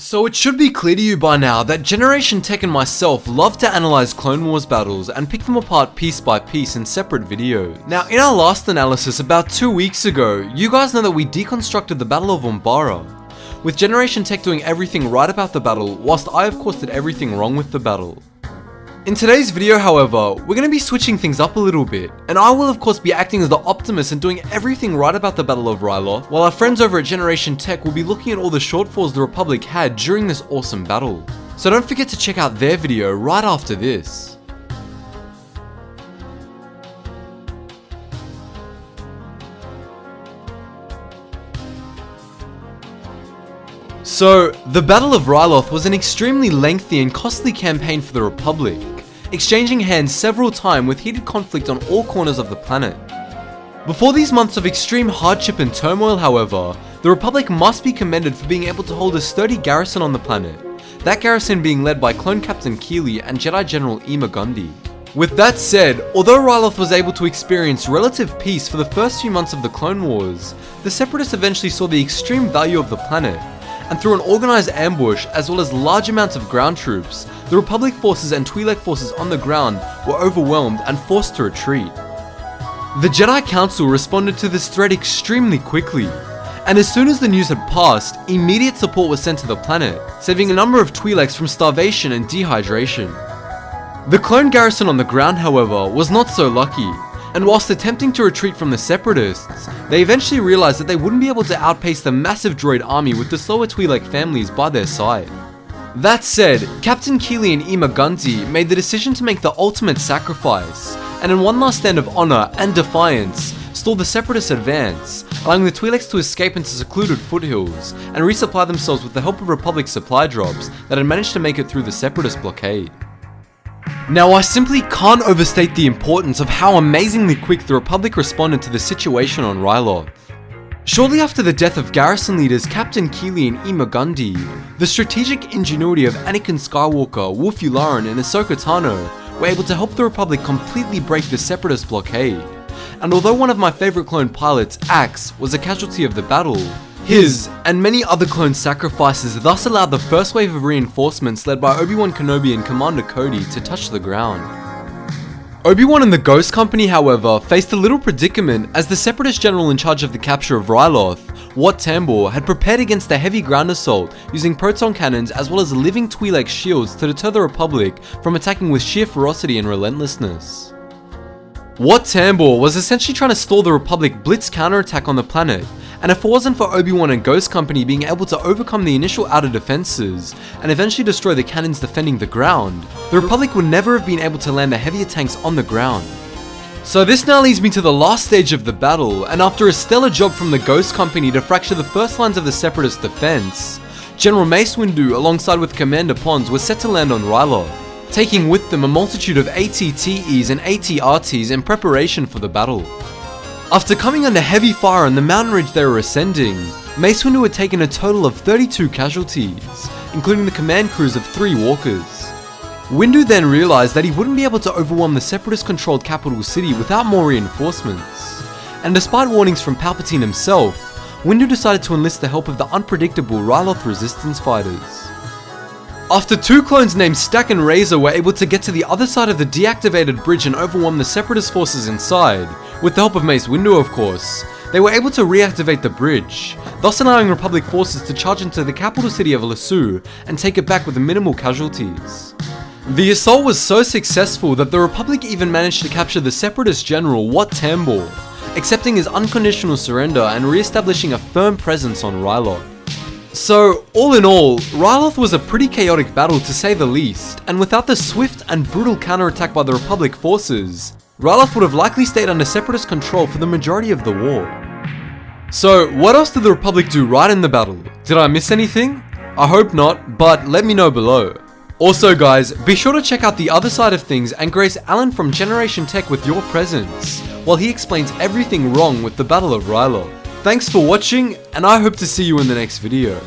So it should be clear to you by now that Generation Tech and myself love to analyze Clone Wars battles and pick them apart piece by piece in separate videos. Now in our last analysis about 2 weeks ago, you guys know that we deconstructed the Battle of Umbara, with Generation Tech doing everything right about the battle, whilst I of course did everything wrong with the battle. In today's video, however, we're going to be switching things up a little bit, and I will of course be acting as the optimist and doing everything right about the Battle of Ryloth, while our friends over at Generation Tech will be looking at all the shortfalls the Republic had during this awesome battle. So don't forget to check out their video right after this. So, the Battle of Ryloth was an extremely lengthy and costly campaign for the Republic, exchanging hands several times with heated conflict on all corners of the planet. Before these months of extreme hardship and turmoil, however, the Republic must be commended for being able to hold a sturdy garrison on the planet, that garrison being led by Clone Captain Keeley and Jedi General Ima Gundy. With that said, although Ryloth was able to experience relative peace for the first few months of the Clone Wars, the Separatists eventually saw the extreme value of the planet, and through an organized ambush as well as large amounts of ground troops, the Republic forces and Twi'Lek forces on the ground were overwhelmed and forced to retreat. The Jedi Council responded to this threat extremely quickly, and as soon as the news had passed, immediate support was sent to the planet, saving a number of Twi'Leks from starvation and dehydration. The clone garrison on the ground, however, was not so lucky, and whilst attempting to retreat from the Separatists, they eventually realized that they wouldn't be able to outpace the massive droid army with the slower Twi'Lek families by their side. That said, Captain Keeley and Ima Gundy made the decision to make the ultimate sacrifice, and in one last stand of honor and defiance, stall the Separatist advance, allowing the Twi'Leks to escape into secluded foothills and resupply themselves with the help of Republic supply drops that had managed to make it through the Separatist blockade. Now, I simply can't overstate the importance of how amazingly quick the Republic responded to the situation on Ryloth. Shortly after the death of garrison leaders Captain Keeley and Ima Gundy, the strategic ingenuity of Anakin Skywalker, Wolf Yularen and Ahsoka Tano were able to help the Republic completely break the Separatist blockade. And although one of my favourite clone pilots, Axe, was a casualty of the battle, his and many other clone sacrifices thus allowed the first wave of reinforcements led by Obi-Wan Kenobi and Commander Cody to touch the ground. Obi-Wan and the Ghost Company, however, faced a little predicament as the Separatist general in charge of the capture of Ryloth, Wat Tambor, had prepared against a heavy ground assault using proton cannons as well as living Twi'lek shields to deter the Republic from attacking with sheer ferocity and relentlessness. Wat Tambor was essentially trying to stall the Republic blitz counterattack on the planet, and if it wasn't for Obi-Wan and Ghost Company being able to overcome the initial outer defenses and eventually destroy the cannons defending the ground, the Republic would never have been able to land the heavier tanks on the ground. So this now leads me to the last stage of the battle, and after a stellar job from the Ghost Company to fracture the first lines of the Separatist defense, General Mace Windu alongside with Commander Pons were set to land on Ryloth, taking with them a multitude of AT-TEs and AT-RTs in preparation for the battle. After coming under heavy fire on the mountain ridge they were ascending, Mace Windu had taken a total of 32 casualties, including the command crews of 3 walkers. Windu then realized that he wouldn't be able to overwhelm the Separatist-controlled capital city without more reinforcements, and despite warnings from Palpatine himself, Windu decided to enlist the help of the unpredictable Ryloth resistance fighters. After 2 clones named Stack and Razor were able to get to the other side of the deactivated bridge and overwhelm the Separatist forces inside, with the help of Mace Windu of course, they were able to reactivate the bridge, thus allowing Republic forces to charge into the capital city of Lasu and take it back with minimal casualties. The assault was so successful that the Republic even managed to capture the Separatist general Wat Tambor, accepting his unconditional surrender and re-establishing a firm presence on Ryloth. So, all in all, Ryloth was a pretty chaotic battle to say the least, and without the swift and brutal counterattack by the Republic forces, Ryloth would have likely stayed under Separatist control for the majority of the war. So, what else did the Republic do right in the battle? Did I miss anything? I hope not, but let me know below. Also guys, be sure to check out the other side of things and grace Alan from Generation Tech with your presence, while he explains everything wrong with the Battle of Ryloth. Thanks for watching, and I hope to see you in the next video.